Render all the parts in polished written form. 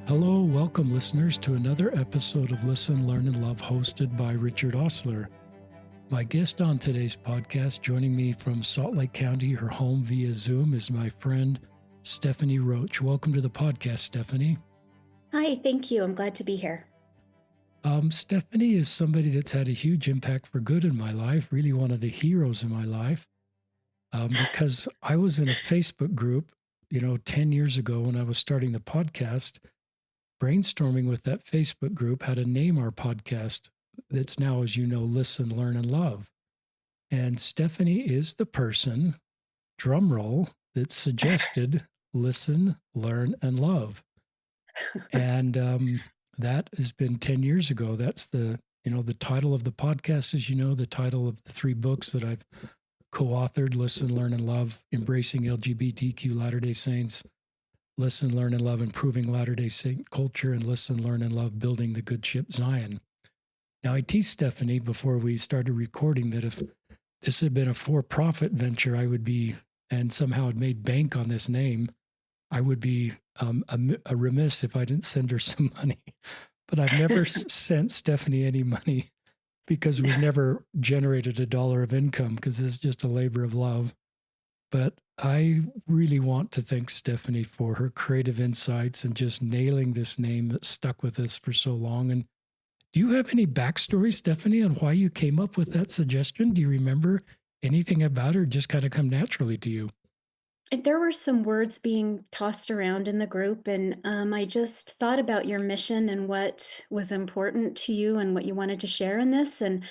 Hello, welcome listeners to another episode of Listen, Learn, and Love hosted by Richard Osler. My guest on today's podcast, joining me from Salt Lake County, her home via Zoom, is my friend Stephanie Roach. Welcome to the podcast, Stephanie. Hi, thank you. I'm glad to be here. Stephanie is somebody that's had a huge impact for good in my life, really one of the heroes in my life, because I was in a Facebook group, 10 years ago when I was starting the podcast, brainstorming with that Facebook group how to name our podcast that's now, as you know, Listen, Learn, and Love. And Stephanie is the person, drum roll, that suggested Listen, Learn, and Love. And that has been 10 years ago. That's the title of the podcast, as you know, the title of the 3 books that I've co-authored, Listen, Learn, and Love, Embracing LGBTQ Latter-day Saints, Listen, Learn, and Love, Improving Latter-day Saint Culture, and Listen, Learn, and Love, Building the Good Ship Zion. Now, I teased Stephanie before we started recording that if this had been a for-profit venture, I would be, and somehow had made bank on this name, I would be a remiss if I didn't send her some money. But I've never sent Stephanie any money because we've never generated $1 of income because it's just a labor of love. But I really want to thank Stephanie for her creative insights and just nailing this name that stuck with us for so long. And do you have any backstory, Stephanie, on why you came up with that suggestion? Do you remember anything about it, or just kind of come naturally to you? There were some words being tossed around in the group, and I just thought about your mission and what was important to you and what you wanted to share in this. And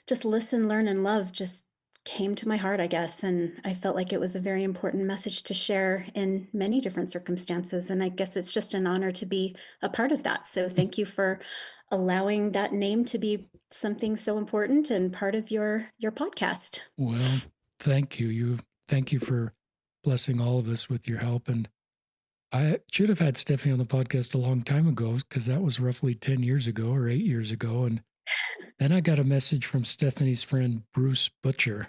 just listen, learn, and love just came to my heart, I guess. And I felt like it was a very important message to share in many different circumstances. And I guess it's just an honor to be a part of that. So thank you for allowing that name to be something so important and part of your podcast. Well, thank you. Thank you for blessing all of us with your help. And I should have had Stephanie on the podcast a long time ago because that was roughly 10 years ago or 8 years ago. And then I got a message from Stephanie's friend, Bruce Butcher.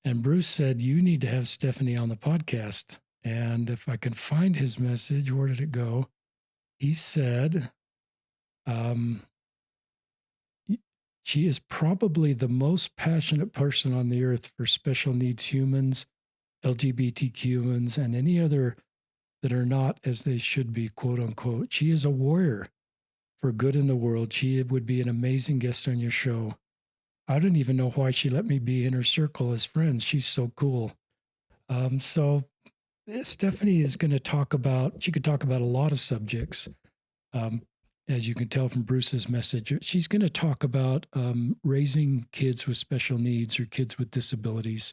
And Bruce said, "You need to have Stephanie on the podcast." And if I can find his message, where did it go? He said, um, she is probably the most passionate person on the earth for special needs humans, LGBTQ humans, and any other that are not as they should be, quote unquote. She is a warrior for good in the world. She would be an amazing guest on your show. I don't even know why she let me be in her circle as friends. She's so cool. So Stephanie is going to talk about, she could talk about a lot of subjects. As you can tell from Bruce's message, she's going to talk about raising kids with special needs or kids with disabilities.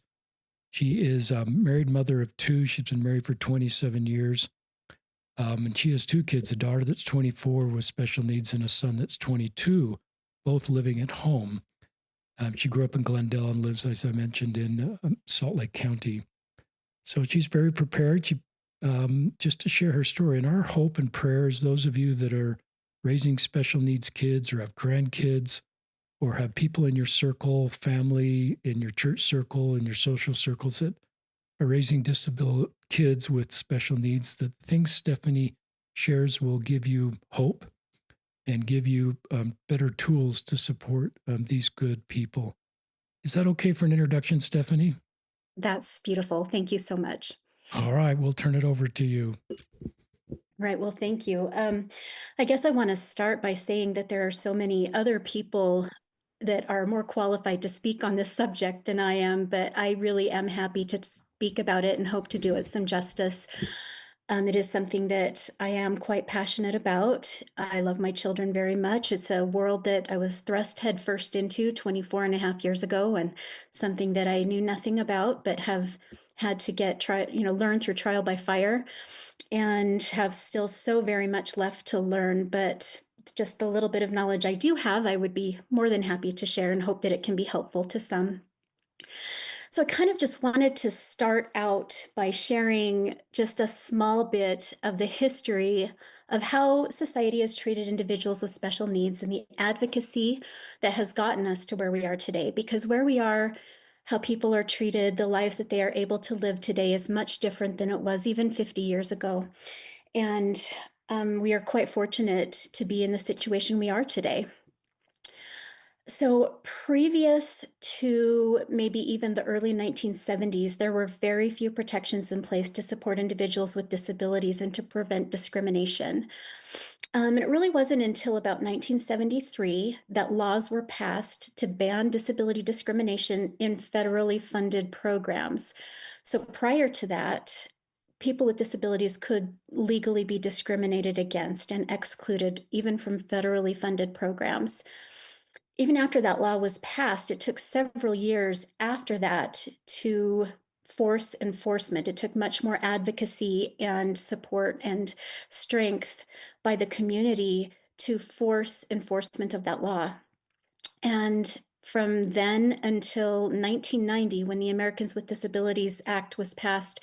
She is a married mother of 2. She's been married for 27 years. And she has 2 kids, a daughter that's 24 with special needs and a son that's 22, both living at home. She grew up in Glendale and lives, as I mentioned, in Salt Lake County. So she's very prepared just to share her story. And our hope and prayer is those of you that are raising special needs kids or have grandkids or have people in your circle, family, in your church circle, in your social circles that are raising disabled kids with special needs, the things Stephanie shares will give you hope and give you better tools to support these good people. Is that okay for an introduction, Stephanie? That's beautiful. Thank you so much. All right, we'll turn it over to you. Right. Well, thank you. I guess I want to start by saying that there are so many other people that are more qualified to speak on this subject than I am, but I really am happy to speak about it and hope to do it some justice. It is something that I am quite passionate about. I love my children very much. It's a world that I was thrust headfirst into 24 and a half years ago, and something that I knew nothing about, but have had to learn through trial by fire, and have still so very much left to learn. But just the little bit of knowledge I do have, I would be more than happy to share and hope that it can be helpful to some. So I kind of just wanted to start out by sharing just a small bit of the history of how society has treated individuals with special needs and the advocacy that has gotten us to where we are today. Because where we are, how people are treated, the lives that they are able to live today is much different than it was even 50 years ago. And We are quite fortunate to be in the situation we are today. So, previous to maybe even the early 1970s, there were very few protections in place to support individuals with disabilities and to prevent discrimination. And it really wasn't until about 1973 that laws were passed to ban disability discrimination in federally funded programs. So, prior to that, people with disabilities could legally be discriminated against and excluded even from federally funded programs. Even after that law was passed, it took several years after that to force enforcement. It took much more advocacy and support and strength by the community to force enforcement of that law. And from then until 1990, when the Americans with Disabilities Act was passed,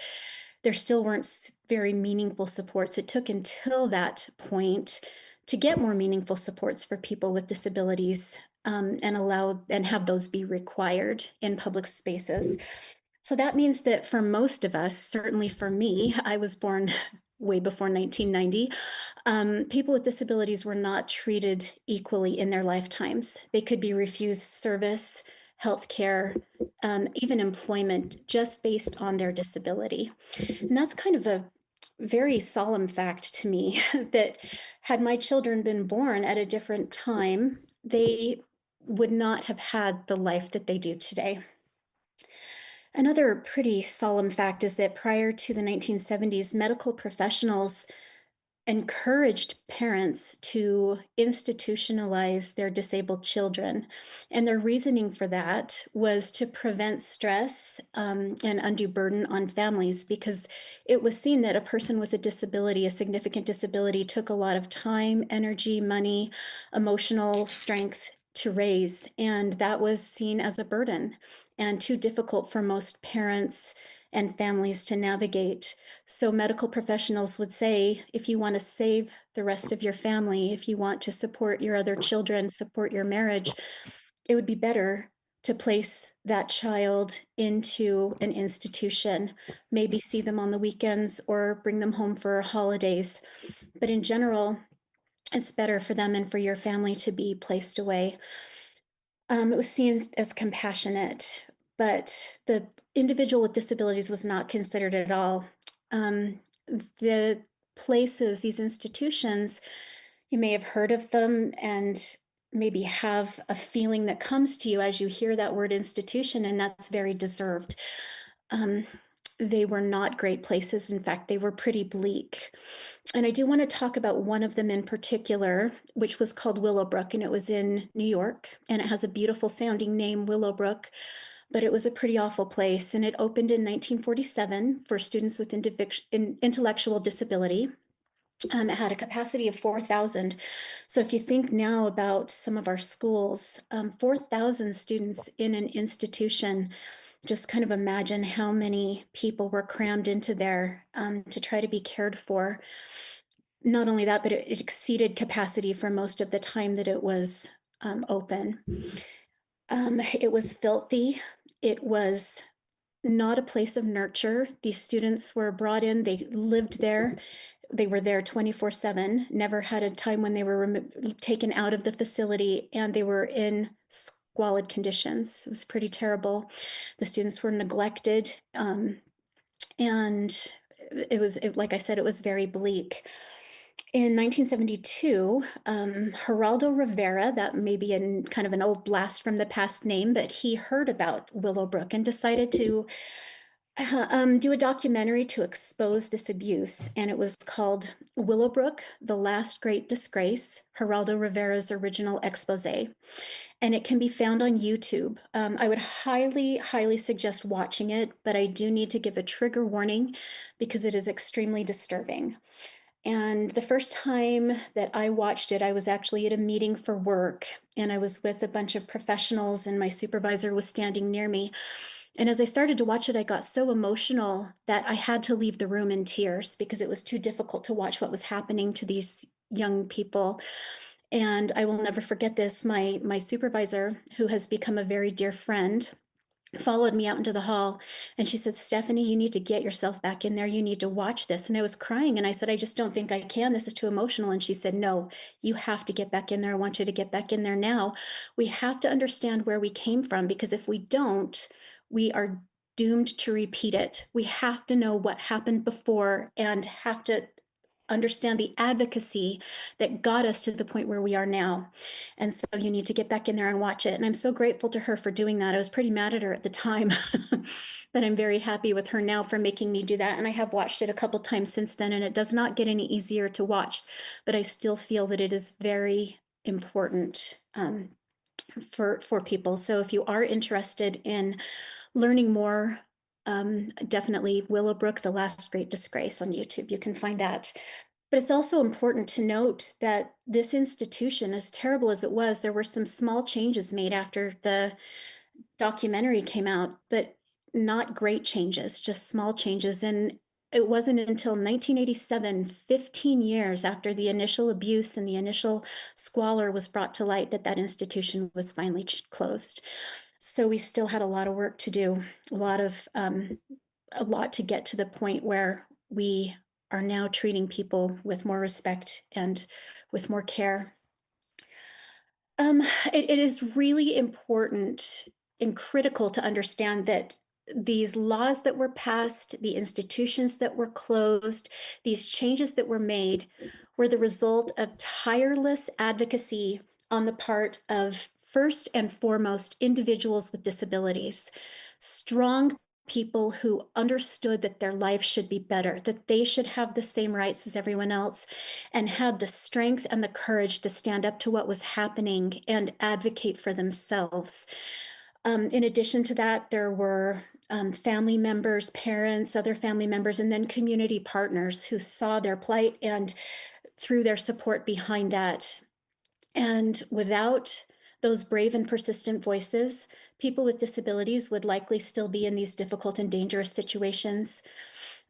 there still weren't very meaningful supports. It took until that point to get more meaningful supports for people with disabilities, and allow and have those be required in public spaces. So that means that for most of us, certainly for me, I was born way before 1990, people with disabilities were not treated equally in their lifetimes. They could be refused service, healthcare, even employment just based on their disability. And that's kind of a very solemn fact to me that had my children been born at a different time, they would not have had the life that they do today. Another pretty solemn fact is that prior to the 1970s, medical professionals encouraged parents to institutionalize their disabled children. And their reasoning for that was to prevent stress, and undue burden on families, because it was seen that a person with a disability, a significant disability, took a lot of time, energy, money, emotional strength to raise. And that was seen as a burden and too difficult for most parents and families to navigate. So medical professionals would say, if you want to save the rest of your family, if you want to support your other children, support your marriage, it would be better to place that child into an institution, maybe see them on the weekends or bring them home for holidays. But in general, it's better for them and for your family to be placed away. It was seen as compassionate, but the individual with disabilities was not considered at all. Um, the places, these institutions, you may have heard of them and maybe have a feeling that comes to you as you hear that word institution, and that's very deserved. Um, they were not great places. In fact, they were pretty bleak. And I do want to talk about one of them in particular, which was called Willowbrook, and it was in New York. And it has a beautiful sounding name, Willowbrook, but it was a pretty awful place. And it opened in 1947 for students with intellectual disability. It had a capacity of 4,000. So if you think now about some of our schools, 4,000 students in an institution, just kind of imagine how many people were crammed into there, to try to be cared for. Not only that, but it exceeded capacity for most of the time that it was open. It was filthy. It was not a place of nurture. These students were brought in, they lived there. They were there 24/7, never had a time when they were taken out of the facility, and they were in squalid conditions. It was pretty terrible. The students were neglected, and like I said, it was very bleak. In 1972, Geraldo Rivera, that may be kind of an old blast from the past name, but he heard about Willowbrook and decided to do a documentary to expose this abuse, and it was called Willowbrook, The Last Great Disgrace, Geraldo Rivera's original expose. And it can be found on YouTube. I would highly, highly suggest watching it, but I do need to give a trigger warning because it is extremely disturbing. And the first time that I watched it, I was actually at a meeting for work, and I was with a bunch of professionals, and my supervisor was standing near me. And as I started to watch it, I got so emotional that I had to leave the room in tears because it was too difficult to watch what was happening to these young people. And I will never forget this. My supervisor, who has become a very dear friend, followed me out into the hall, and she said, "Stephanie, you need to get yourself back in there. You need to watch this." And I was crying, and I said, "I just don't think I can. This is too emotional." And she said, "No, you have to get back in there. I want you to get back in there now. We have to understand where we came from, because if we don't, we are doomed to repeat it. We have to know what happened before and have to understand the advocacy that got us to the point where we are now. And so you need to get back in there and watch it." And I'm so grateful to her for doing that. I was pretty mad at her at the time, but I'm very happy with her now for making me do that. And I have watched it a couple times since then, and it does not get any easier to watch, but I still feel that it is very important for people. So if you are interested in learning more, definitely Willowbrook, The Last Great Disgrace on YouTube. You can find that. But it's also important to note that this institution, as terrible as it was, there were some small changes made after the documentary came out, but not great changes, just small changes. And it wasn't until 1987, 15 years after the initial abuse and the initial squalor was brought to light, that that institution was finally closed. So we still had a lot of work to do, a lot of a lot to get to the point where we are now treating people with more respect and with more care. Um, it is really important and critical to understand that these laws that were passed, the institutions that were closed, these changes that were made were the result of tireless advocacy on the part of, first and foremost, individuals with disabilities, strong people who understood that their life should be better, that they should have the same rights as everyone else, and had the strength and the courage to stand up to what was happening and advocate for themselves. In addition to that, there were family members, parents, other family members, and then community partners who saw their plight and threw their support behind that. And without those brave and persistent voices, people with disabilities would likely still be in these difficult and dangerous situations.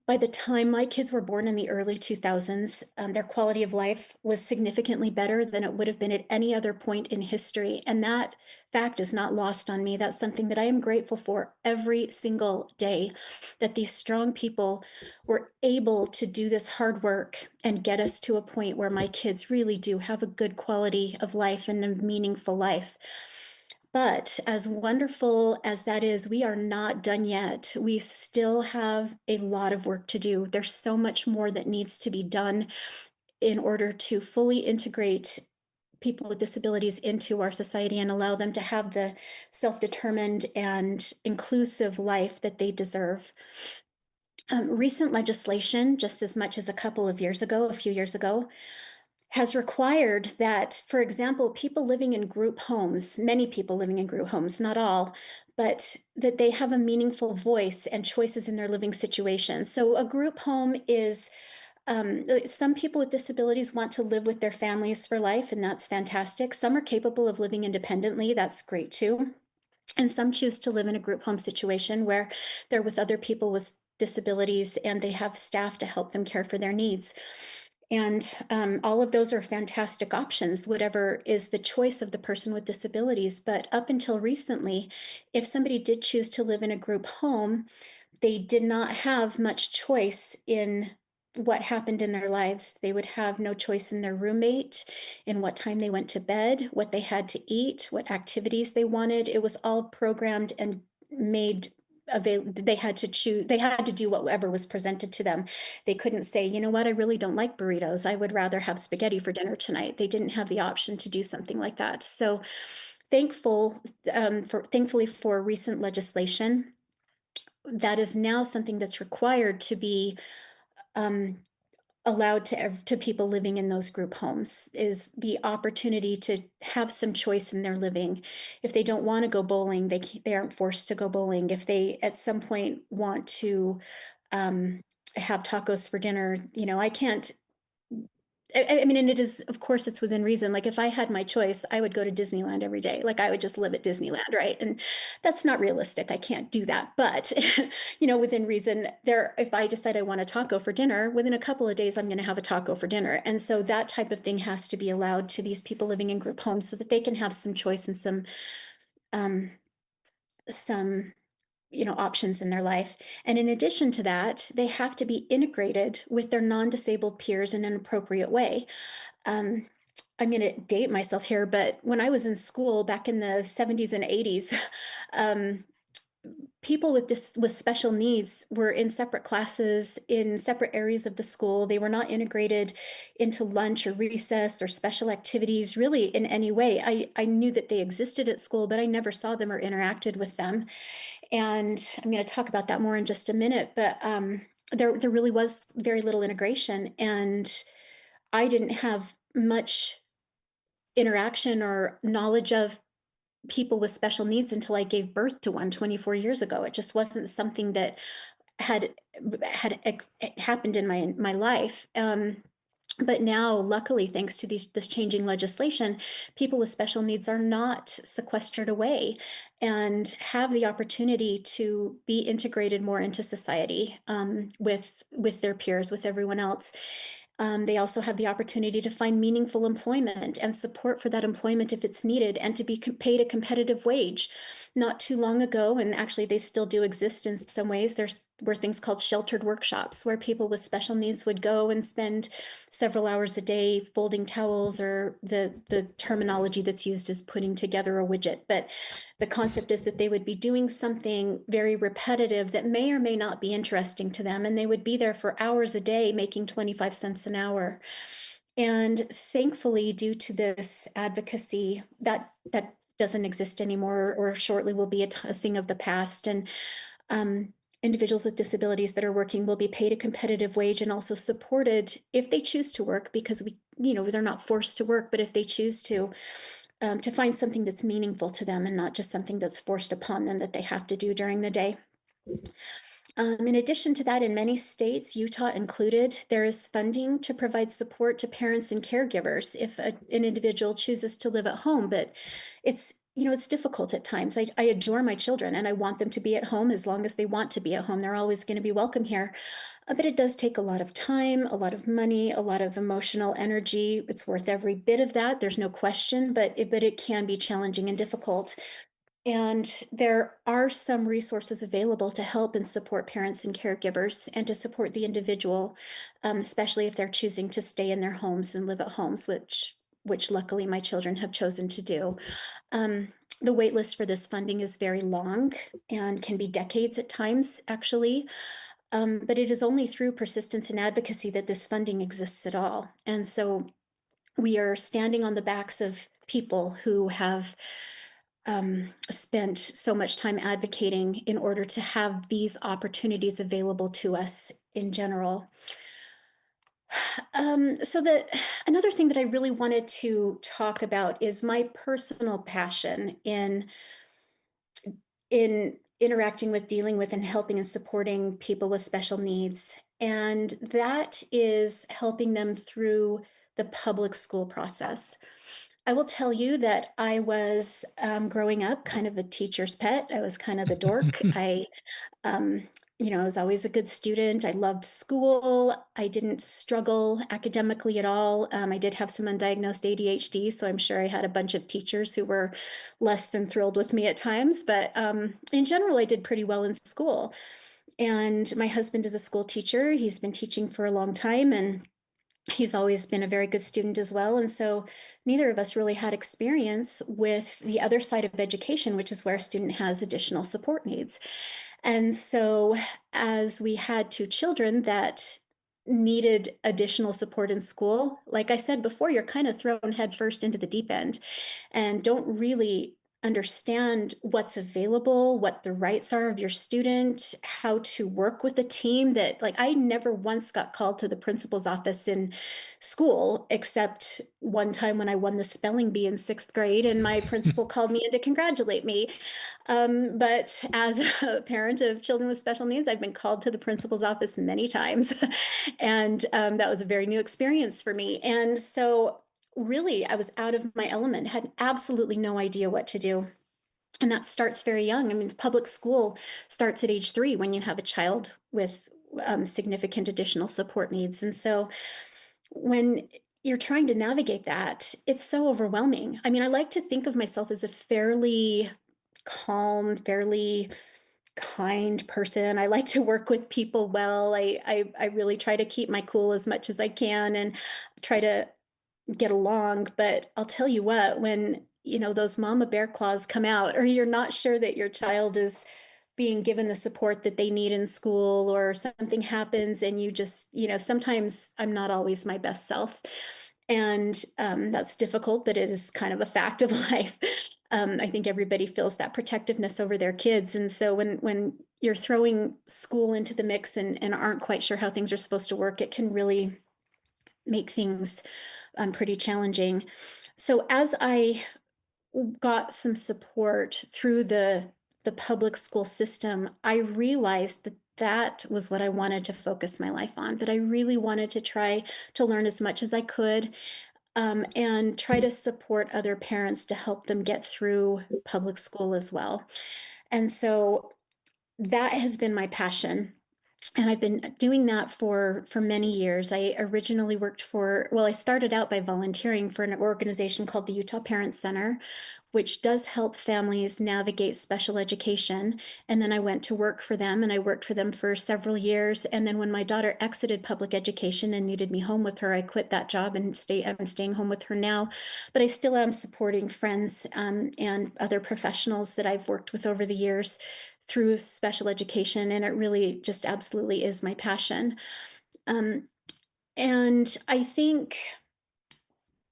By the time my kids were born in the early 2000s, their quality of life was significantly better than it would have been at any other point in history. And that fact is not lost on me. That's something that I am grateful for every single day, that these strong people were able to do this hard work and get us to a point where my kids really do have a good quality of life and a meaningful life. But as wonderful as that is, we are not done yet. We still have a lot of work to do. There's so much more that needs to be done in order to fully integrate people with disabilities into our society and allow them to have the self-determined and inclusive life that they deserve. Recent legislation, just as much as a couple of years ago, a few years ago, has required that, for example, people living in group homes, many people living in group homes, not all, but that they have a meaningful voice and choices in their living situation. So, a group home is some people with disabilities want to live with their families for life, and that's fantastic. Some are capable of living independently, that's great too. And some choose to live in a group home situation where they're with other people with disabilities and they have staff to help them care for their needs. And all of those are fantastic options, whatever is the choice of the person with disabilities. But up until recently, if somebody did choose to live in a group home, they did not have much choice in what happened in their lives. They would have no choice in their roommate, in what time they went to bed, what they had to eat, what activities they wanted. It was all programmed and made available. They had to choose, they had to do whatever was presented to them. They couldn't say, you know what, I really don't like burritos. I would rather have spaghetti for dinner tonight. They didn't have the option to do something like that. So thankfully for recent legislation that is now something that's required to be um, allowed to people living in those group homes, is the opportunity to have some choice in their living. If they don't want to go bowling, they aren't forced to go bowling. If they at some point want to um, have tacos for dinner, I can't. I mean, and it is, of course, it's within reason. Like, if I had my choice, I would go to Disneyland every day. Like, I would just live at Disneyland, right? And that's not realistic. I can't do that. But, within reason, if I decide I want a taco for dinner, within a couple of days, I'm going to have a taco for dinner. And so that type of thing has to be allowed to these people living in group homes so that they can have some choice and um, some options in their life. And in addition to that, they have to be integrated with their non-disabled peers in an appropriate way. Um, I'm going to date myself here, but when I was in school back in the 70s and 80s, um, people with special needs were in separate classes in separate areas of the school. They were not integrated into lunch or recess or special activities really in any way. I knew that they existed at school, but I never saw them or interacted with them. And I'm going to talk about that more in just a minute. But there really was very little integration, and I didn't have much interaction or knowledge of people with special needs until I gave birth to one 24 years ago. It just wasn't something that had happened in my life. But now, luckily, thanks to this changing legislation, people with special needs are not sequestered away and have the opportunity to be integrated more into society, with their peers, with everyone else. They also have the opportunity to find meaningful employment and support for that employment if it's needed, and to be paid a competitive wage. Not too long ago, and actually they still do exist in some ways, there's were things called sheltered workshops where people with special needs would go and spend several hours a day folding towels, or the terminology that's used is putting together a widget. But the concept is that they would be doing something very repetitive that may or may not be interesting to them, and they would be there for hours a day making 25 cents an hour. And thankfully, due to this advocacy, that doesn't exist anymore, or shortly will be a thing of the past. And um, individuals with disabilities that are working will be paid a competitive wage and also supported if they choose to work, because they're not forced to work, but if they choose to find something that's meaningful to them and not just something that's forced upon them that they have to do during the day. In addition to that, in many states, Utah included, there is funding to provide support to parents and caregivers if an individual chooses to live at home. But it's difficult at times. I adore my children and I want them to be at home as long as they want to be at home. They're always going to be welcome here. But it does take a lot of time, a lot of money, a lot of emotional energy. It's worth every bit of that. There's no question, but it can be challenging and difficult. And there are some resources available to help and support parents and caregivers and to support the individual, especially if they're choosing to stay in their homes and live at homes, which luckily my children have chosen to do. The wait list for this funding is very long and can be decades at times, actually. But it is only through persistence and advocacy that this funding exists at all. And so we are standing on the backs of people who have spent so much time advocating in order to have these opportunities available to us in general. So that another thing that I really wanted to talk about is my personal passion in interacting with, dealing with, and helping and supporting people with special needs. And that is helping them through the public school process. I will tell you that I was, growing up, kind of a teacher's pet. I was kind of the dork. Um, I was always a good student. I loved school. I didn't struggle academically at all. I did have some undiagnosed ADHD, so I'm sure I had a bunch of teachers who were less than thrilled with me at times. But in general, I did pretty well in school. And my husband is a school teacher. He's been teaching for a long time, and he's always been a very good student as well. And so neither of us really had experience with the other side of education, which is where a student has additional support needs. And so as we had two children that needed additional support in school, like I said before, you're kind of thrown headfirst into the deep end and don't really understand what's available, what the rights are of your student, how to work with a team. That, like, I never once got called to the principal's office in school, except one time when I won the spelling bee in sixth grade, and my principal called me in to congratulate me. But as a parent of children with special needs, I've been called to the principal's office many times. And that was a very new experience for me. And so really, I was out of my element, had absolutely no idea what to do. And that starts very young. I mean, public school starts at age 3 when you have a child with significant additional support needs. And so when you're trying to navigate that, it's so overwhelming. I mean, I like to think of myself as a fairly calm, fairly kind person. I like to work with people well. I really try to keep my cool as much as I can and try to get along. But I'll tell you what, when those mama bear claws come out, or you're not sure that your child is being given the support that they need in school, or something happens and you just, sometimes I'm not always my best self. And that's difficult, but it is kind of a fact of life. I think everybody feels that protectiveness over their kids. And so when you're throwing school into the mix and aren't quite sure how things are supposed to work, it can really make things pretty challenging. So as I got some support through the public school system, I realized that that was what I wanted to focus my life on, that I really wanted to try to learn as much as I could, and try to support other parents to help them get through public school as well. And so that has been my passion. And I've been doing that for many years. I originally worked for, well, I started out by volunteering for an organization called the Utah Parent Center, which does help families navigate special education. And then I went to work for them, and I worked for them for several years. And then when my daughter exited public education and needed me home with her, I quit that job and I'm staying home with her now. But I still am supporting friends, and other professionals that I've worked with over the years through special education. And it really just absolutely is my passion. Um, and I think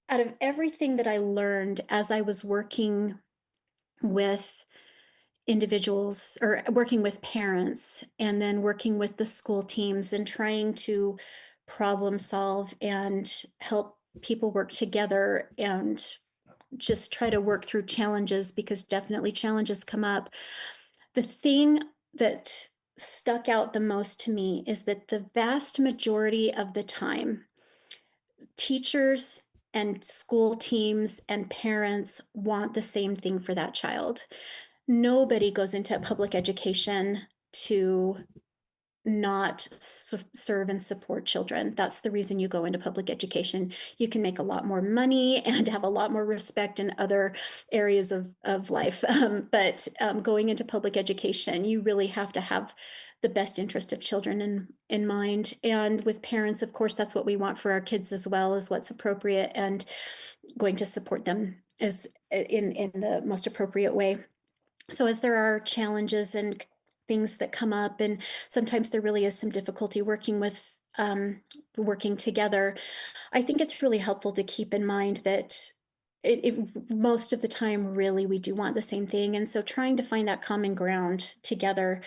out of everything that I learned as I was working with individuals, or working with parents, and then working with the school teams and trying to problem solve and help people work together and just try to work through challenges, because definitely challenges come up. The thing that stuck out the most to me is that the vast majority of the time, teachers and school teams and parents want the same thing for that child. Nobody goes into public education to not serve and support children. That's the reason you go into public education. You can make a lot more money and have a lot more respect in other areas of life. But going into public education, you really have to have the best interest of children in mind. And with parents, of course, that's what we want for our kids as well, is what's appropriate, and going to support them as in the most appropriate way. So as there are challenges and things that come up, and sometimes there really is some difficulty working together, I think it's really helpful to keep in mind that most of the time, really, we do want the same thing. And so trying to find that common ground together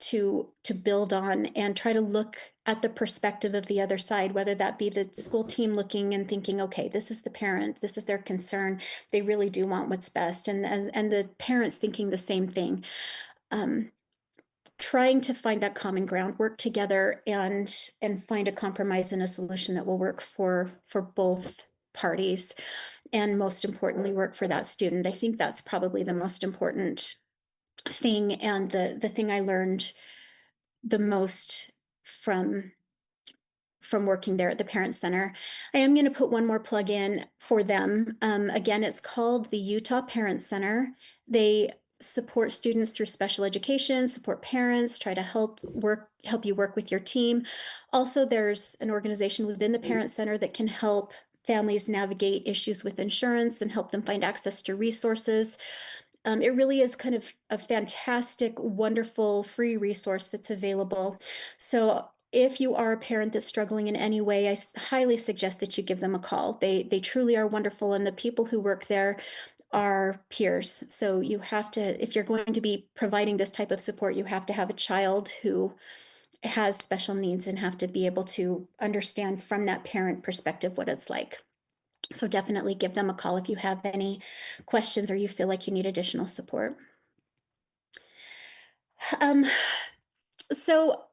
to build on and try to look at the perspective of the other side, whether that be the school team looking and thinking, okay, this is the parent, this is their concern. They really do want what's best. And the parents thinking the same thing. Um, Trying to find that common ground, work together, and find a compromise and a solution that will work for both parties, and most importantly, work for that student. I think that's probably the most important thing, and the thing I learned the most from working there at the Parent Center. I am going to put one more plug in for them. Again, it's called the Utah Parent Center. They support students through special education, support parents, try to help you work with your team. Also, there's an organization within the Parent Center that can help families navigate issues with insurance and help them find access to resources. It really is kind of a fantastic, wonderful, free resource that's available. So if you are a parent that's struggling in any way, highly suggest that you give them a call. They truly are wonderful, and the people who work there are peers. So you have to, if you're going to be providing this type of support, you have to have a child who has special needs and have to be able to understand from that parent perspective what it's like. So definitely give them a call if you have any questions or you feel like you need additional support. Um, so,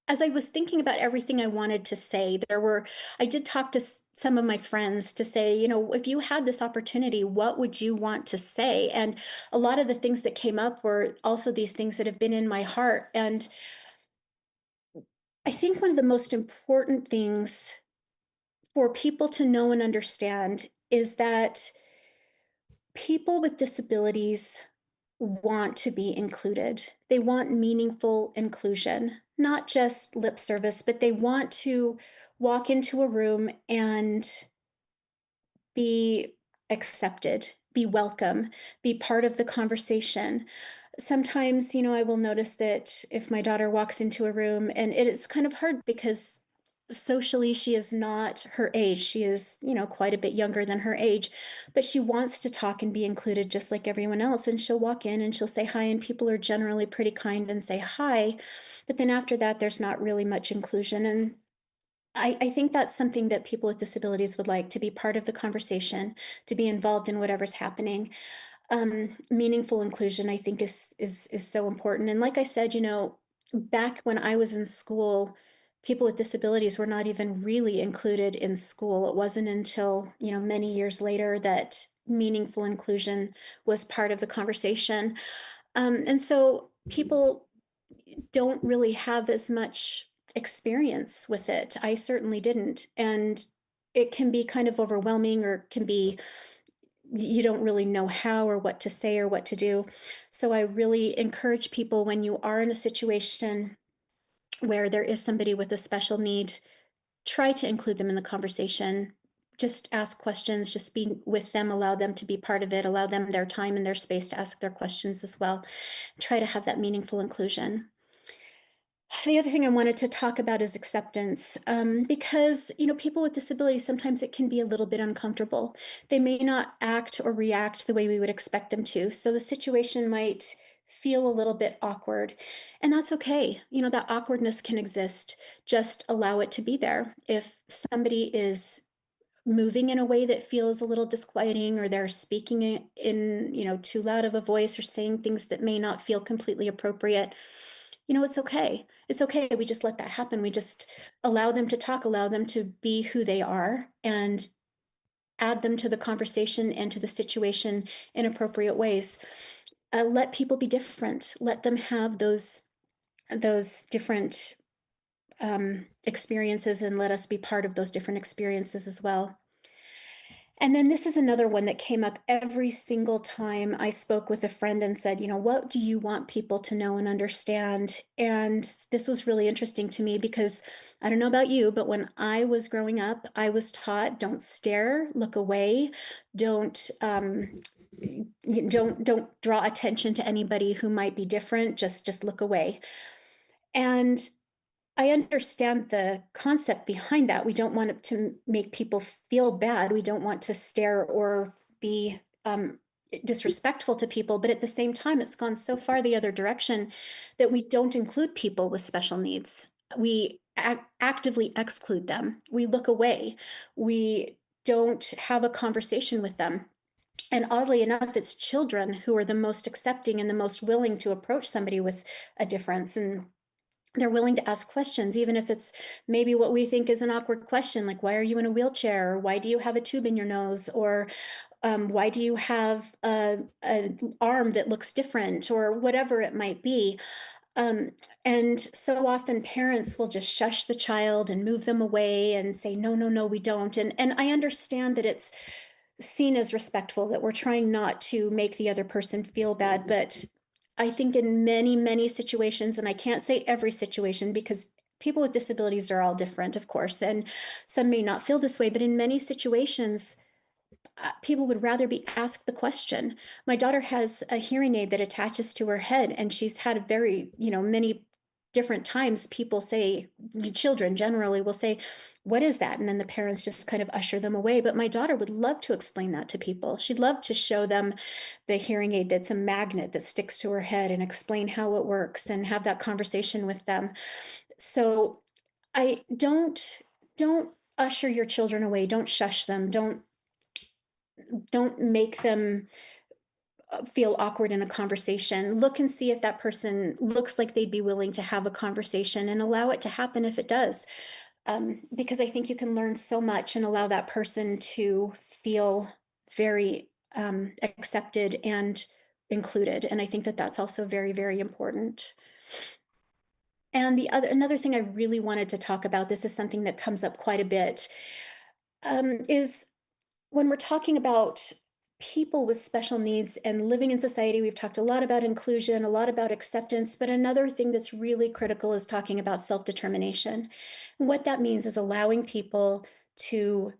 as I was thinking about everything I wanted to say, I did talk to some of my friends to say, if you had this opportunity, what would you want to say? And a lot of the things that came up were also these things that have been in my heart. And I think one of the most important things for people to know and understand is that people with disabilities want to be included. They want meaningful inclusion, not just lip service, but they want to walk into a room and be accepted, be welcome, be part of the conversation. Sometimes, I will notice that if my daughter walks into a room, and it is kind of hard because socially she is not her age. She is, quite a bit younger than her age, but she wants to talk and be included just like everyone else. And she'll walk in and she'll say hi, and people are generally pretty kind and say hi. But then after that, there's not really much inclusion. And I think that's something that people with disabilities would like to be part of the conversation, to be involved in whatever's happening. Meaningful inclusion, I think, is so important. And like I said, back when I was in school, people with disabilities were not even really included in school. It wasn't until, many years later that meaningful inclusion was part of the conversation. And so people don't really have as much experience with it. I certainly didn't. And it can be kind of overwhelming, or can be you don't really know how or what to say or what to do. So I really encourage people, when you are in a situation where there is somebody with a special need, try to include them in the conversation. Just ask questions, just be with them, allow them to be part of it, allow them their time and their space to ask their questions as well. Try to have that meaningful inclusion. The other thing I wanted to talk about is acceptance, because people with disabilities, sometimes it can be a little bit uncomfortable. They may not act or react the way we would expect them to, so the situation might feel a little bit awkward, and that's okay. That awkwardness can exist. Just allow it to be there. If somebody is moving in a way that feels a little disquieting, or they're speaking in too loud of a voice, or saying things that may not feel completely appropriate, it's okay. It's okay. We just let that happen. We just allow them to talk, allow them to be who they are, and add them to the conversation and to the situation in appropriate ways. Let people be different. Let them have those different experiences, and let us be part of those different experiences as well. And then this is another one that came up every single time I spoke with a friend and said, what do you want people to know and understand? And this was really interesting to me because I don't know about you, but when I was growing up, I was taught, don't stare, look away, don't don't draw attention to anybody who might be different, just look away. And I understand the concept behind that. We don't want it to make people feel bad. We don't want to stare or be disrespectful to people. But at the same time, it's gone so far the other direction that we don't include people with special needs. We actively exclude them. We look away. We don't have a conversation with them. And oddly enough, it's children who are the most accepting and the most willing to approach somebody with a difference. And they're willing to ask questions, even if it's maybe what we think is an awkward question, like, why are you in a wheelchair? Or why do you have a tube in your nose? Or why do you have an arm that looks different? Or whatever it might be. Um, and so often parents will just shush the child and move them away and say, no, no, no, we don't. And I understand that it's seen as respectful, that we're trying not to make the other person feel bad. But I think in many, many situations, and I can't say every situation because people with disabilities are all different, of course, and some may not feel this way, but in many situations, people would rather be asked the question. My daughter has a hearing aid that attaches to her head, and she's had a very, many different times people say, children generally will say, what is that? And then the parents just kind of usher them away. But my daughter would love to explain that to people. She'd love to show them the hearing aid that's a magnet that sticks to her head, and explain how it works and have that conversation with them. So I don't usher your children away. Don't shush them. Don't make them feel awkward in a conversation. Look and see if that person looks like they'd be willing to have a conversation, and allow it to happen if it does. Because I think you can learn so much and allow that person to feel very accepted and included. And I think that that's also very, very important. And another thing I really wanted to talk about, this is something that comes up quite a bit, is when we're talking about people with special needs and living in society, we've talked a lot about inclusion, a lot about acceptance, but another thing that's really critical is talking about self determination. And what that means is allowing people to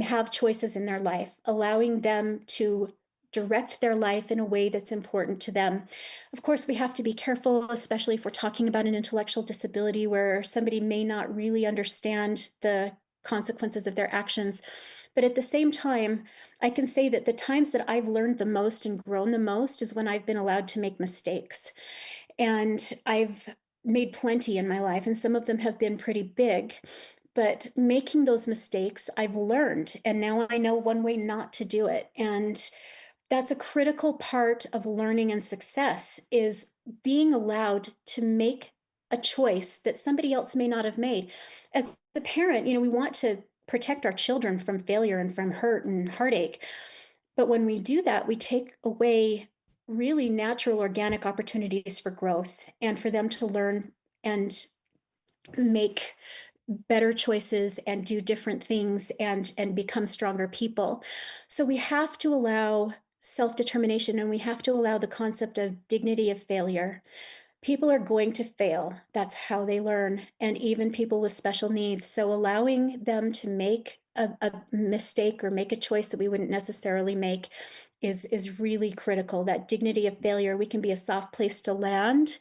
have choices in their life, allowing them to direct their life in a way that's important to them. Of course, we have to be careful, especially if we're talking about an intellectual disability where somebody may not really understand the consequences of their actions. But at the same time, I can say that the times that I've learned the most and grown the most is when I've been allowed to make mistakes. And I've made plenty in my life, and some of them have been pretty big. But making those mistakes, I've learned, and now I know one way not to do it. And that's a critical part of learning and success is being allowed to make a choice that somebody else may not have made. As a parent, we want to protect our children from failure and from hurt and heartache. But when we do that, we take away really natural organic opportunities for growth and for them to learn and make better choices and do different things and become stronger people. So we have to allow self-determination, and we have to allow the concept of dignity of failure. People are going to fail. That's how they learn, and even people with special needs. So allowing them to make a mistake or make a choice that we wouldn't necessarily make is really critical. That dignity of failure, we can be a soft place to land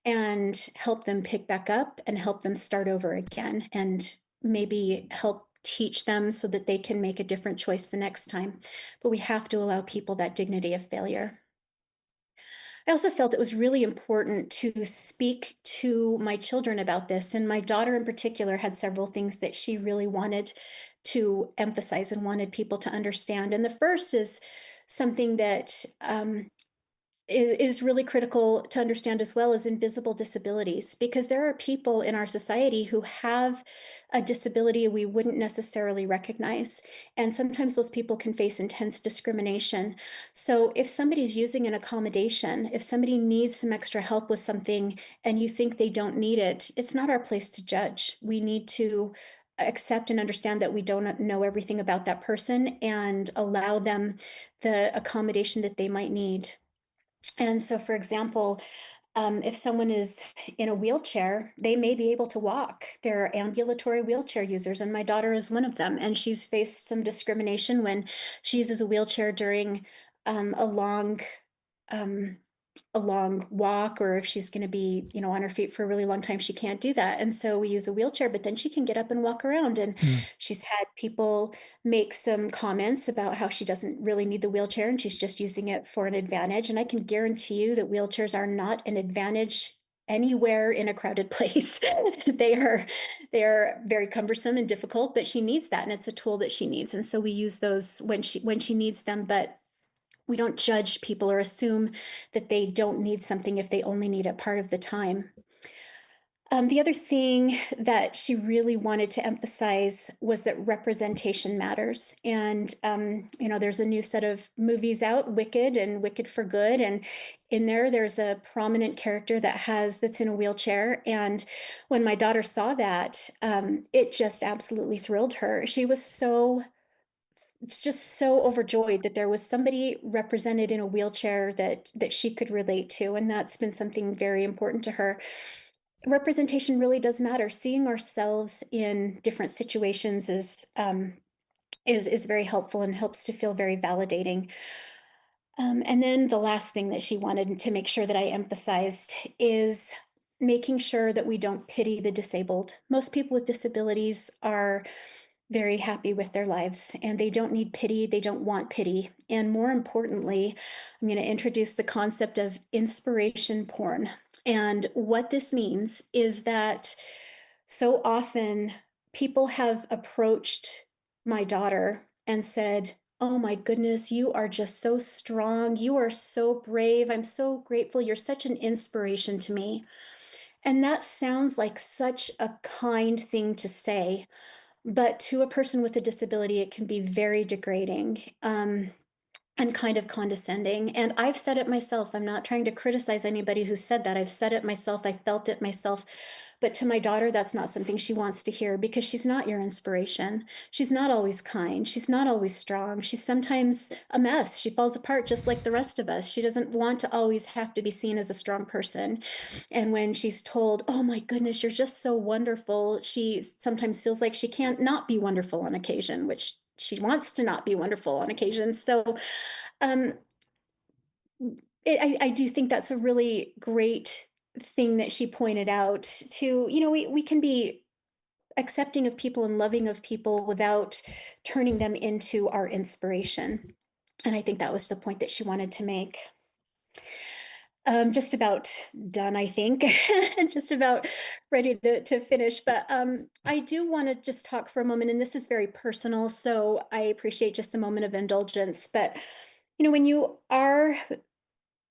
and help them pick back up and help them start over again and maybe help teach them so that they can make a different choice the next time. But we have to allow people that dignity of failure. I also felt it was really important to speak to my children about this. And my daughter, in particular, had several things that she really wanted to emphasize and wanted people to understand. And the first is something that is really critical to understand as well as invisible disabilities, because there are people in our society who have a disability we wouldn't necessarily recognize. And sometimes those people can face intense discrimination. So if somebody's using an accommodation, if somebody needs some extra help with something and you think they don't need it, it's not our place to judge. We need to accept and understand that we don't know everything about that person and allow them the accommodation that they might need. And so, for example, if someone is in a wheelchair, they may be able to walk. There are ambulatory wheelchair users, and my daughter is one of them. And she's faced some discrimination when she uses a wheelchair during a um, a long walk, or if she's going to be, on her feet for a really long time, she can't do that. And so we use a wheelchair, but then she can get up and walk around. And Mm. she's had people make some comments about how she doesn't really need the wheelchair and she's just using it for an advantage. And I can guarantee you that wheelchairs are not an advantage anywhere in a crowded place. They are very cumbersome and difficult, but she needs that, and it's a tool that she needs. And so we use those when she needs them, but we don't judge people or assume that they don't need something if they only need it part of the time. The other thing that she really wanted to emphasize was that representation matters. And, there's a new set of movies out, Wicked and Wicked for Good. And in there's a prominent character that's in a wheelchair. And when my daughter saw that, it just absolutely thrilled her. She was just so overjoyed that there was somebody represented in a wheelchair that she could relate to, and that's been something very important to her. Representation really does matter. Seeing ourselves in different situations is very helpful and helps to feel very validating. And then the last thing that she wanted to make sure that I emphasized is making sure that we don't pity the disabled. Most people with disabilities are very happy with their lives and they don't need pity. They don't want pity. And more importantly, I'm going to introduce the concept of inspiration porn. And what this means is that so often people have approached my daughter and said, "Oh my goodness, you are just so strong. You are so brave. I'm so grateful. You're such an inspiration to me." And that sounds like such a kind thing to say, but to a person with a disability, it can be very degrading. and kind of condescending. And I've said it myself. I'm not trying to criticize anybody who said that. I've said it myself. I felt it myself. But to my daughter, that's not something she wants to hear because she's not your inspiration. She's not always kind. She's not always strong. She's sometimes a mess. She falls apart just like the rest of us. She doesn't want to always have to be seen as a strong person. And when she's told, "Oh my goodness, you're just so wonderful," she sometimes feels like she can't not be wonderful on occasion, which she wants to not be wonderful on occasion. So um, I do think that's a really great thing that she pointed out to, we can be accepting of people and loving of people without turning them into our inspiration. And I think that was the point that she wanted to make. Just about done, I think. Just about ready to finish. But I do want to just talk for a moment, and this is very personal. So I appreciate just the moment of indulgence. But, when you are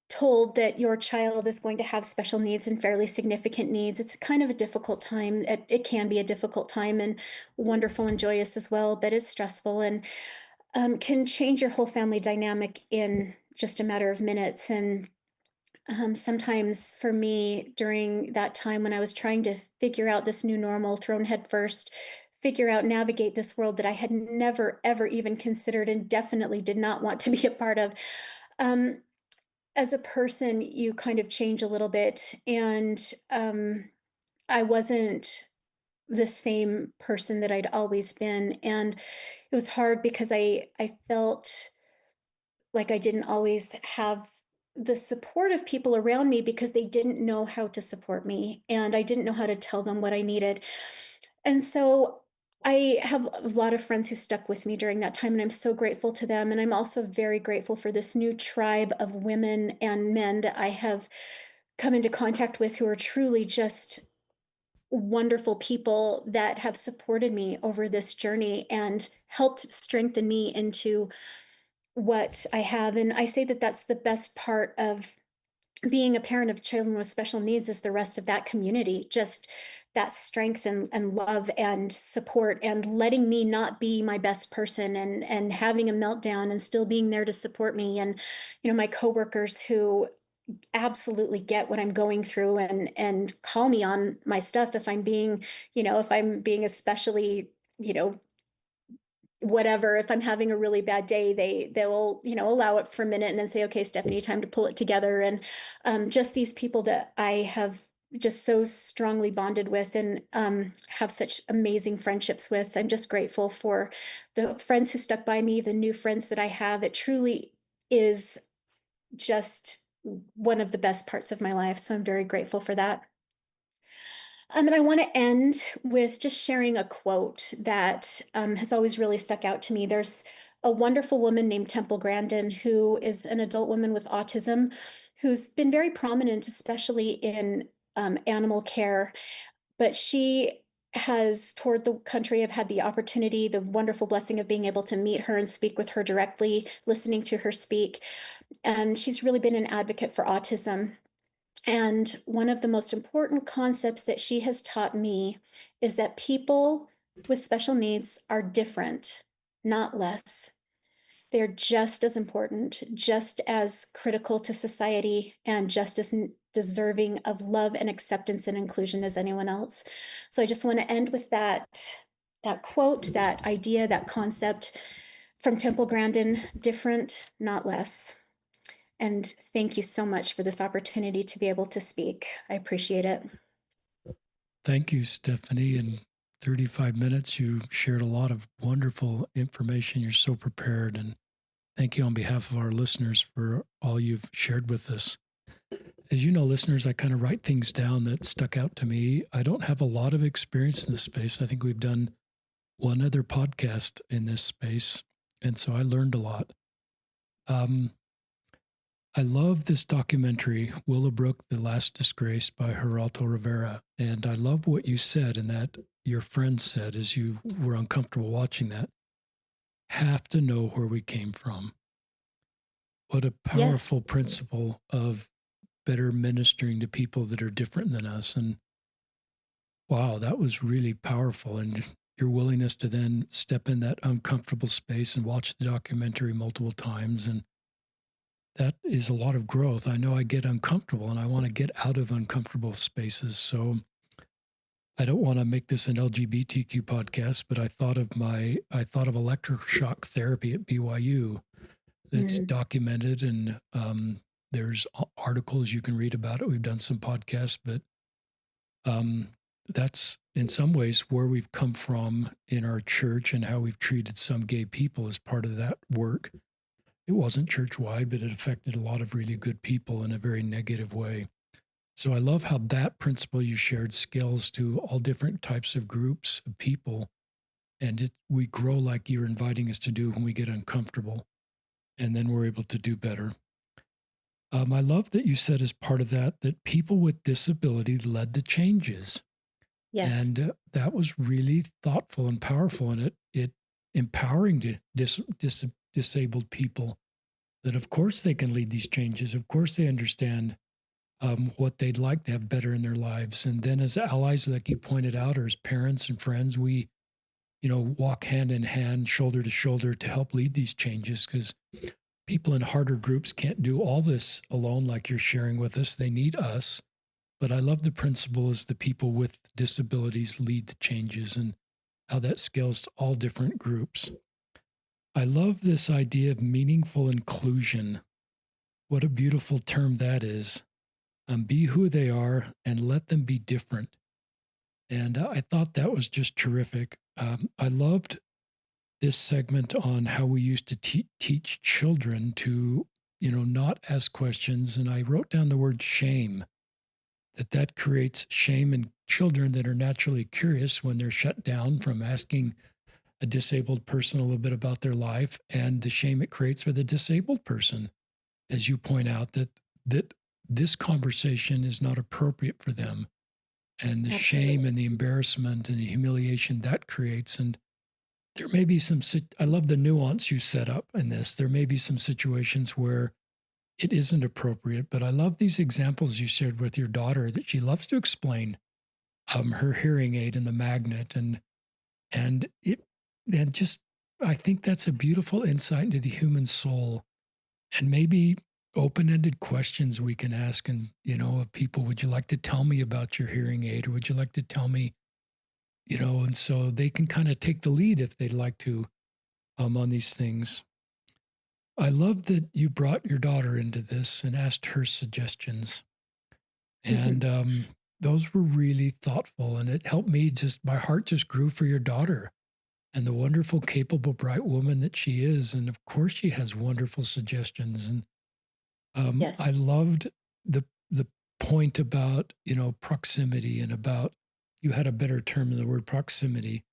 told that your child is going to have special needs and fairly significant needs, it's kind of a difficult time. It can be a difficult time and wonderful and joyous as well, but it's stressful and can change your whole family dynamic in just a matter of minutes. And sometimes for me, during that time when I was trying to figure out this new normal, thrown headfirst, figure out, navigate this world that I had never, ever even considered and definitely did not want to be a part of. Um, as a person, you kind of change a little bit. And I wasn't the same person that I'd always been. And it was hard because I felt like I didn't always have the support of people around me because they didn't know how to support me and I didn't know how to tell them what I needed. And so I have a lot of friends who stuck with me during that time and I'm so grateful to them and I'm also very grateful for this new tribe of women and men that I have come into contact with who are truly just wonderful people that have supported me over this journey and helped strengthen me into what I have. And I say that that's the best part of being a parent of children with special needs is the rest of that community, just that strength and love and support and letting me not be my best person and having a meltdown and still being there to support me. And, my coworkers who absolutely get what I'm going through and call me on my stuff if I'm being especially, you know, whatever, if I'm having a really bad day, they will allow it for a minute and then say, okay, Stephanie, time to pull it together. And just these people that I have just so strongly bonded with and have such amazing friendships with. I'm just grateful for the friends who stuck by me, the new friends that I have. It truly is just one of the best parts of my life. So I'm very grateful for that. And I want to end with just sharing a quote that has always really stuck out to me. There's a wonderful woman named Temple Grandin, who is an adult woman with autism, who's been very prominent, especially in animal care. But she has toured the country. I've had the opportunity, the wonderful blessing of being able to meet her and speak with her directly, listening to her speak. And she's really been an advocate for autism. And one of the most important concepts that she has taught me is that people with special needs are different, not less. They're just as important, just as critical to society, and just as deserving of love and acceptance and inclusion as anyone else. So I just want to end with that quote, that idea, that concept from Temple Grandin: different, not less. And thank you so much for this opportunity to be able to speak. I appreciate it. Thank you, Stephanie. In 35 minutes, you shared a lot of wonderful information. You're so prepared. And thank you on behalf of our listeners for all you've shared with us. As you know, listeners, I kind of write things down that stuck out to me. I don't have a lot of experience in this space. I think we've done one other podcast in this space. And so I learned a lot. Um, I love this documentary, Willowbrook, The Last Disgrace by Geraldo Rivera. And I love what you said and that your friend said as you were uncomfortable watching that. Have to know where we came from. What a Yes. powerful principle of better ministering to people that are different than us. And wow, that was really powerful. And your willingness to then step in that uncomfortable space and watch the documentary multiple times and that is a lot of growth. I know I get uncomfortable and I want to get out of uncomfortable spaces. So I don't want to make this an LGBTQ podcast, but I thought of electroshock therapy at BYU. It's Mm, documented, and there's articles you can read about it. We've done some podcasts, but um, that's in some ways where we've come from in our church and how we've treated some gay people as part of that work. It wasn't church wide, but it affected a lot of really good people in a very negative way. So I love how that principle you shared scales to all different types of groups of people. And we grow like you're inviting us to do when we get uncomfortable. And then we're able to do better. I love that you said as part of that that people with disability led the changes. yes, And that was really thoughtful and powerful. And it empowering to disabled people that, of course, they can lead these changes. Of course, they understand what they'd like to have better in their lives. And then as allies, like you pointed out, or as parents and friends, we, walk hand in hand, shoulder to shoulder to help lead these changes because people in harder groups can't do all this alone, like you're sharing with us. They need us. But I love the principle as the people with disabilities lead the changes and how that scales to all different groups. I love this idea of meaningful inclusion. What a beautiful term that is. Be who they are and let them be different. And I thought that was just terrific. I loved this segment on how we used to teach children to, not ask questions. And I wrote down the word shame, that creates shame in children that are naturally curious when they're shut down from asking a disabled person a little bit about their life, and the shame it creates for the disabled person, as you point out, that this conversation is not appropriate for them, and the shame absolutely. and the embarrassment and the humiliation that creates. And there may be I love the nuance you set up in this. There may be some situations where it isn't appropriate, but I love these examples you shared with your daughter that she loves to explain her hearing aid and the magnet, and it and just I think that's a beautiful insight into the human soul, and maybe open-ended questions we can ask, and of people, would you like to tell me about your hearing aid, or would you like to tell me, and so they can kind of take the lead if they'd like to, on these things. I love that you brought your daughter into this and asked her suggestions, and Mhm. those were really thoughtful, and it helped me. Just my heart just grew for your daughter and the wonderful, capable, bright woman that she is. And of course, she has wonderful suggestions. And I Yes. loved the point about proximity, and about, you had a better term than the word proximity.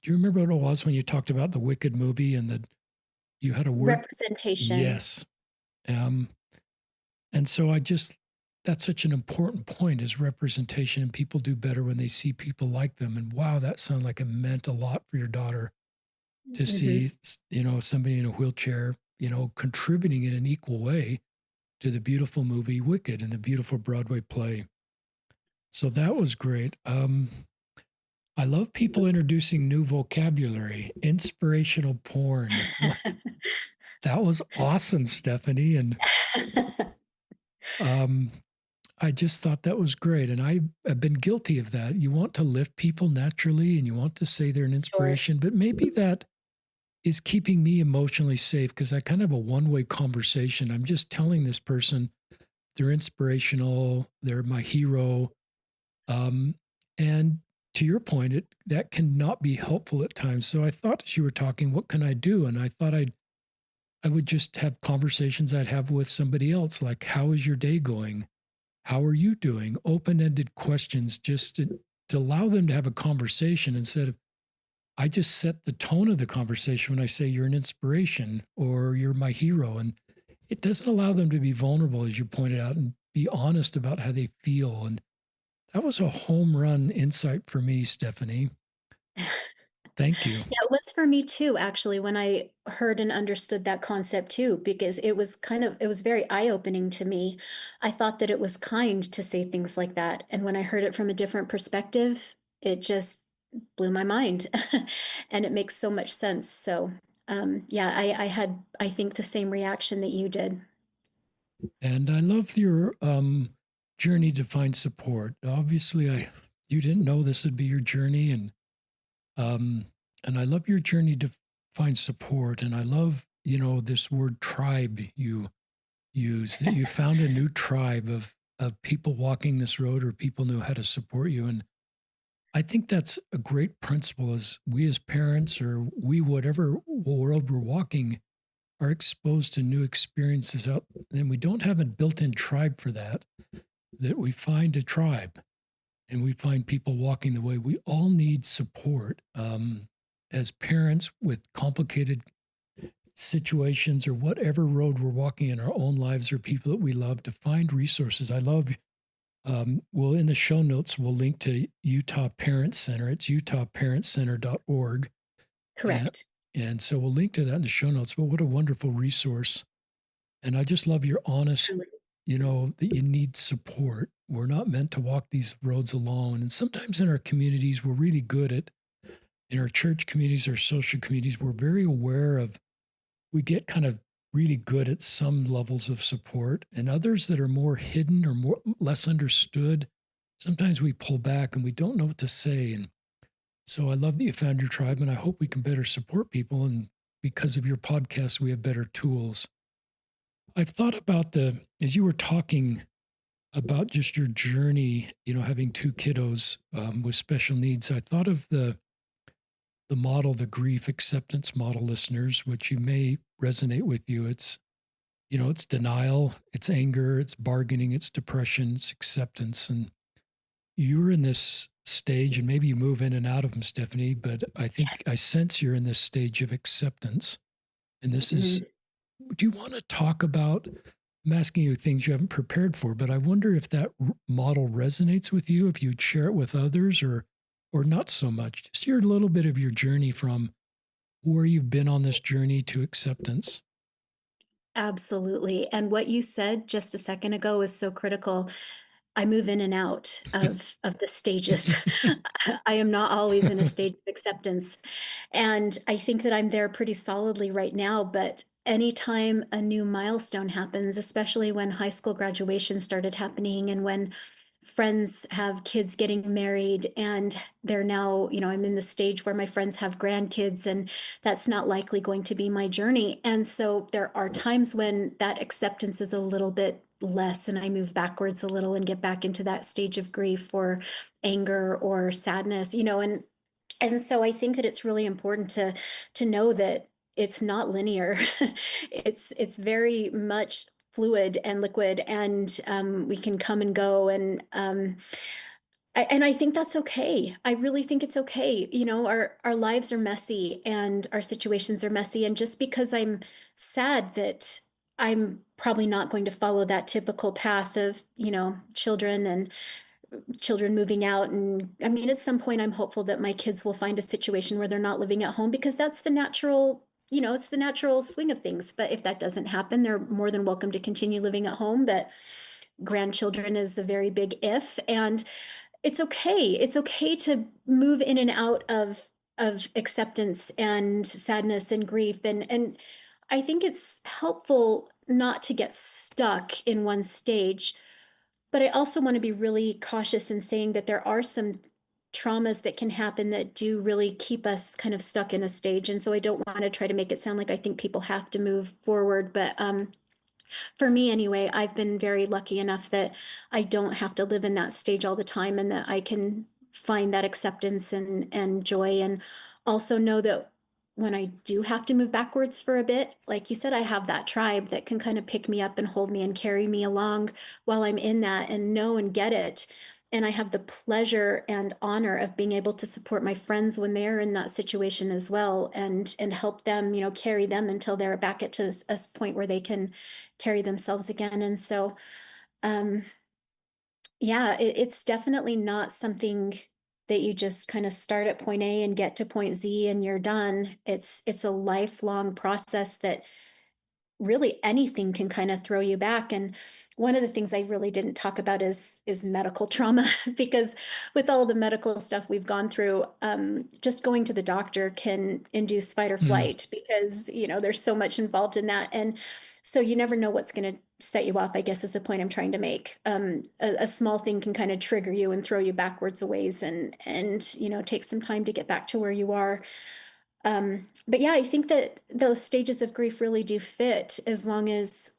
Do you remember what it was when you talked about the Wicked movie and that you had a word? Representation. Yes. Um, and so I just that's such an important point, is representation, and people do better when they see people like them. And wow, that sounded like it meant a lot for your daughter to see, Mhm. somebody in a wheelchair, contributing in an equal way to the beautiful movie Wicked and the beautiful Broadway play. So that was great. I love people introducing new vocabulary, inspirational porn. What, that was awesome, Stephanie. And um, I just thought that was great. And I have been guilty of that. You want to lift people naturally and you want to say they're an Sure. inspiration, but maybe that is keeping me emotionally safe because I kind of have a one-way conversation. I'm just telling this person they're inspirational, they're my hero. Um, and to your point, that cannot be helpful at times. So I thought as you were talking, what can I do? And I thought I would just have conversations I'd have with somebody else, like, how is your day going? How are you doing? Open-ended questions, just to allow them to have a conversation instead of, I just set the tone of the conversation when I say you're an inspiration or you're my hero. And it doesn't allow them to be vulnerable, as you pointed out, and be honest about how they feel. And that was a home run insight for me, Stephanie. Thank you. Yeah, it was for me too, actually, when I heard and understood that concept too, because it was very eye-opening to me. I thought that it was kind to say things like that. And when I heard it from a different perspective, it just blew my mind. And it makes so much sense. So, yeah, I had, I think, the same reaction that you did. And I love your journey to find support. Obviously, I you didn't know this would be your journey, um, and I love your journey to find support. And I love this word tribe you use, that you found a new tribe of people walking this road, or people knew how to support you. And I think that's a great principle. As we as parents, or we whatever world we're walking, are exposed to new experiences out, and we don't have a built-in tribe for that, that we find a tribe and we find people walking the way. We all need support, as parents with complicated situations, or whatever road we're walking in our own lives, or people that we love, to find resources. I love, well, in the show notes, we'll link to Utah Parent Center. It's utahparentcenter.org. And, Correct. and so we'll link to that in the show notes. But what a wonderful resource. And I just love your honest, Truly. that you need support. We're not meant to walk these roads alone. And sometimes in our communities, we're really good at, in our church communities, our social communities, we're very aware of, we get kind of really good at some levels of support, and others that are more hidden or more less understood. Sometimes we pull back and we don't know what to say. And so I love that you found your tribe, and I hope we can better support people. And because of your podcast, we have better tools. I've thought about as you were talking about just your journey, having two kiddos with special needs, I thought of the model, the grief acceptance model, listeners, which you may resonate with you. It's denial, it's anger, it's bargaining, it's depression, it's acceptance. And you're in this stage, and maybe you move in and out of them, Stephanie, but I think I sense you're in this stage of acceptance. And this is, Mhm. do you want to talk about? I'm asking you things you haven't prepared for, but I wonder if that model resonates with you, if you'd share it with others, or not so much. Just hear a little bit of your journey from where you've been on this journey to acceptance. Absolutely. And what you said just a second ago is so critical. I move in and out of the stages. I am not always in a stage of acceptance. And I think that I'm there pretty solidly right now, but anytime a new milestone happens, especially when high school graduation started happening and when friends have kids getting married and they're now, I'm in the stage where my friends have grandkids and that's not likely going to be my journey. And so there are times when that acceptance is a little bit less and I move backwards a little and get back into that stage of grief or anger or sadness, and so I think that it's really important to know that it's not linear. It's very much fluid and liquid, and we can come and go, and I think that's okay. I really think it's okay. Our lives are messy and our situations are messy, and just because I'm sad that I'm probably not going to follow that typical path of children and children moving out, and I mean at some point I'm hopeful that my kids will find a situation where they're not living at home because that's the natural, it's the natural swing of things. But if that doesn't happen, they're more than welcome to continue living at home. But grandchildren is a very big if, and it's okay to move in and out of acceptance and sadness and grief, and I think it's helpful not to get stuck in one stage, but I also want to be really cautious in saying that there are some traumas that can happen that do really keep us kind of stuck in a stage. And so I don't want to try to make it sound like I think people have to move forward. But for me anyway, I've been very lucky enough that I don't have to live in that stage all the time and that I can find that acceptance and joy, and also know that when I do have to move backwards for a bit, like you said, I have that tribe that can kind of pick me up and hold me and carry me along while I'm in that and know and get it. And I have the pleasure and honor of being able to support my friends when they're in that situation as well, and help them, carry them until they're back at to a point where they can carry themselves again. And so, um, yeah, it's definitely not something that you just kind of start at point A and get to point Z and you're done. It's a lifelong process that really anything can kind of throw you back. And one of the things I really didn't talk about is medical trauma because with all the medical stuff we've gone through, just going to the doctor can induce fight or Mm. flight because there's so much involved in that. And so you never know what's going to set you off, I guess is the point I'm trying to make. A small thing can kind of trigger you and throw you backwards a ways, and take some time to get back to where you are. But yeah, I think that those stages of grief really do fit as long as,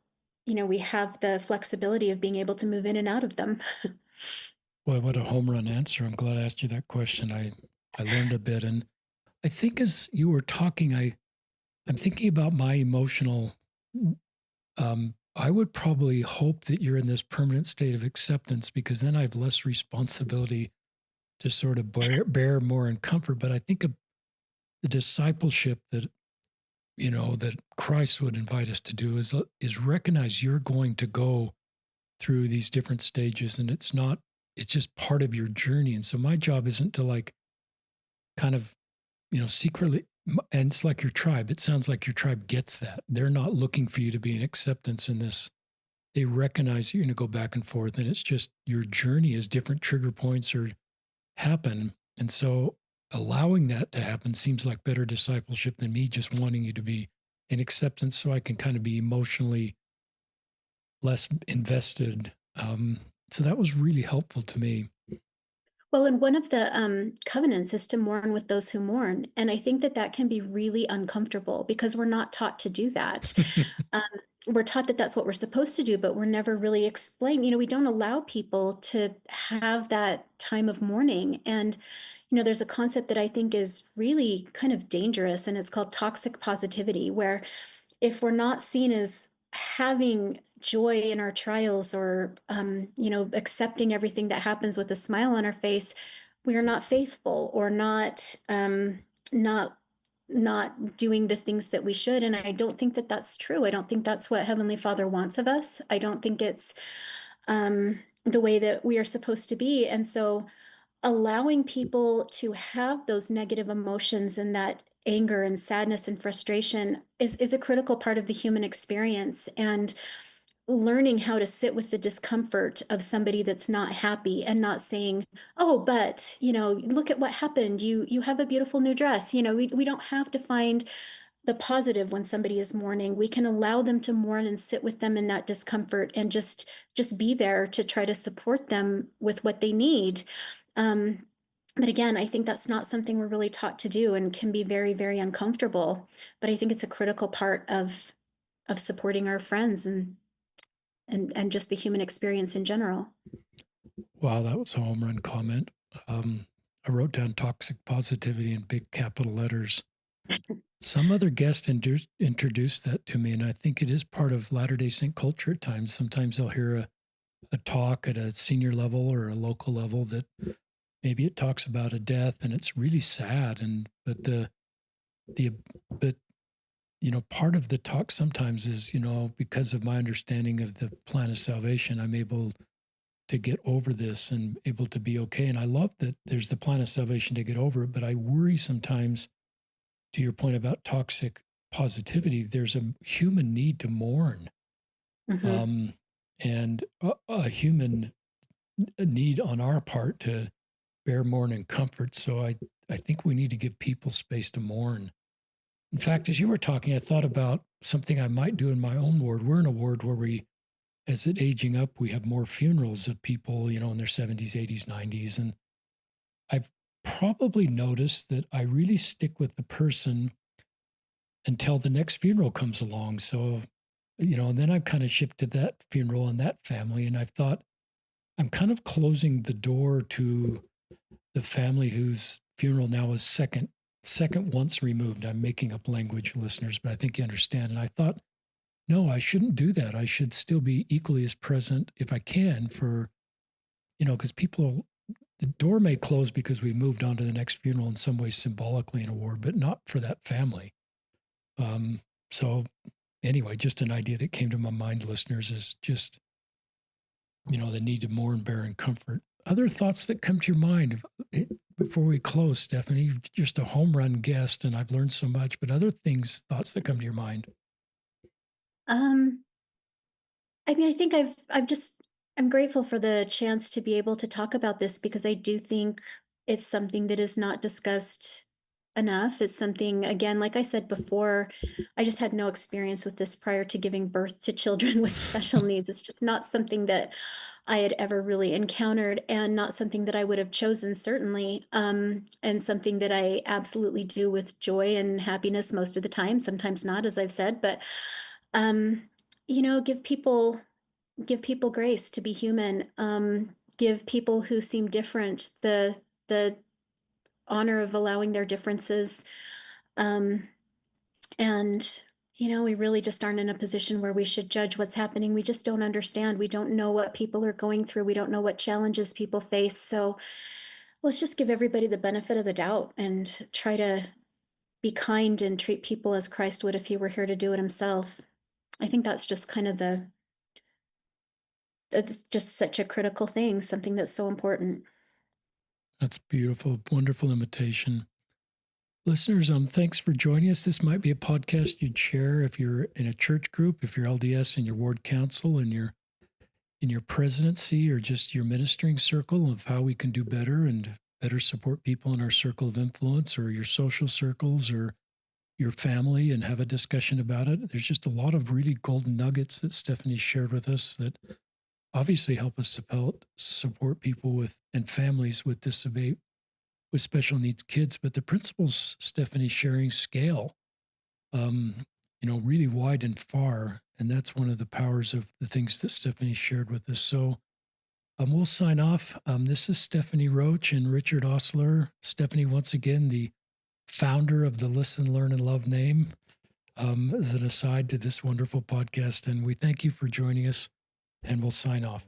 we have the flexibility of being able to move in and out of them. Boy, what a home run answer. I'm glad I asked you that question. I learned a bit. And I think as you were talking, I'm thinking about my emotional. I would probably hope that you're in this permanent state of acceptance because then I have less responsibility to sort of bear more in comfort. But I think of the discipleship that Christ would invite us to do is recognize you're going to go through these different stages, and it's just part of your journey. And so my job isn't to like kind of secretly. And it's like your tribe. It sounds like your tribe gets that. They're not looking for you to be in acceptance in this. They recognize you're going to go back and forth, and it's just your journey as different trigger points or happen. And so allowing that to happen seems like better discipleship than me just wanting you to be in acceptance so I can kind of be emotionally less invested. So that was really helpful to me. Well, and one of the covenants is to mourn with those who mourn. And I think that that can be really uncomfortable because we're not taught to do that. Um, we're taught that that's what we're supposed to do, but we're never really explained. We don't allow people to have that time of mourning. And, there's a concept that I think is really kind of dangerous, and it's called toxic positivity, where if we're not seen as having joy in our trials or accepting everything that happens with a smile on our face, we are not faithful or not not doing the things that we should. And I don't think that that's true. I don't think that's what Heavenly Father wants of us. I don't think it's the way that we are supposed to be. And so allowing people to have those negative emotions and that anger and sadness and frustration is a critical part of the human experience. And learning how to sit with the discomfort of somebody that's not happy and not saying, oh, but look at what happened, you have a beautiful new dress. We don't have to find the positive when somebody is mourning. We can allow them to mourn and sit with them in that discomfort and just be there to try to support them with what they need. um, but again, I think that's not something we're really taught to do and can be very, very uncomfortable. But I think it's a critical part of supporting our friends and just the human experience in general. Wow, that was a home run comment. Um, I wrote down toxic positivity in big capital letters. Some other guest introduced that to me, and I think it is part of Latter day Saint culture at times. Sometimes I'll hear a talk at a senior level or a local level that maybe it talks about a death and it's really sad. The, but, part of the talk sometimes is, because of my understanding of the plan of salvation, I'm able to get over this and able to be okay. And I love that there's the plan of salvation to get over it, but I worry sometimes to your point about toxic positivity, there's a human need to mourn, Hmm. um, and a human need on our part to bear mourn and comfort. So I think we need to give people space to mourn. In fact, as you were talking, I thought about something I might do in my own ward. We're in a ward where as it aging up, we have more funerals of people, in their 70s, 80s, 90s. And I've probably noticed that I really stick with the person until the next funeral comes along. So, and then I've kind of shifted that funeral and that family. And I've thought I'm kind of closing the door to the family whose funeral now is second once removed. I'm making up language, listeners, but I think you understand. And I thought, no, I shouldn't do that. I should still be equally as present if I can for, because the door may close because we moved on to the next funeral in some way symbolically in a ward, but not for that family. Um, so anyway, just an idea that came to my mind, listeners, is just, the need to mourn, bear, and comfort. Other thoughts that come to your mind before we close, Stephanie? You're just a home run guest, and I've learned so much, but other thoughts that come to your mind? Um, I mean, I think I'm grateful for the chance to be able to talk about this because I do think it's something that is not discussed enough. It's something, again, like I said before, I just had no experience with this prior to giving birth to children with special needs. It's just not something that I had ever really encountered and not something that I would have chosen, certainly. And something that I absolutely do with joy and happiness most of the time, sometimes not, as I've said, but um, give people grace to be human. Give people who seem different the honor of allowing their differences. Um, and we really just aren't in a position where we should judge what's happening. We just don't understand. We don't know what people are going through. We don't know what challenges people face. So let's just give everybody the benefit of the doubt and try to be kind and treat people as Christ would if he were here to do it himself. I think that's just kind of that's just such a critical thing, something that's so important. That's beautiful, wonderful invitation. Listeners, thanks for joining us. This might be a podcast you'd share if you're in a church group, if you're LDS in your ward council, in your presidency, or just your ministering circle of how we can do better and better support people in our circle of influence, or your social circles, or your family, and have a discussion about it. There's just a lot of really golden nuggets that Stephanie shared with us that obviously help us support people with and families with disability with special needs kids. But the principles Stephanie's sharing scale, um, really wide and far. And that's one of the powers of the things that Stephanie shared with us. So we'll sign off. This is Stephanie Roach and Richard Osler. Stephanie, once again, the founder of the Listen, Learn, and Love name, as an aside to this wonderful podcast. And we thank you for joining us, and we'll sign off.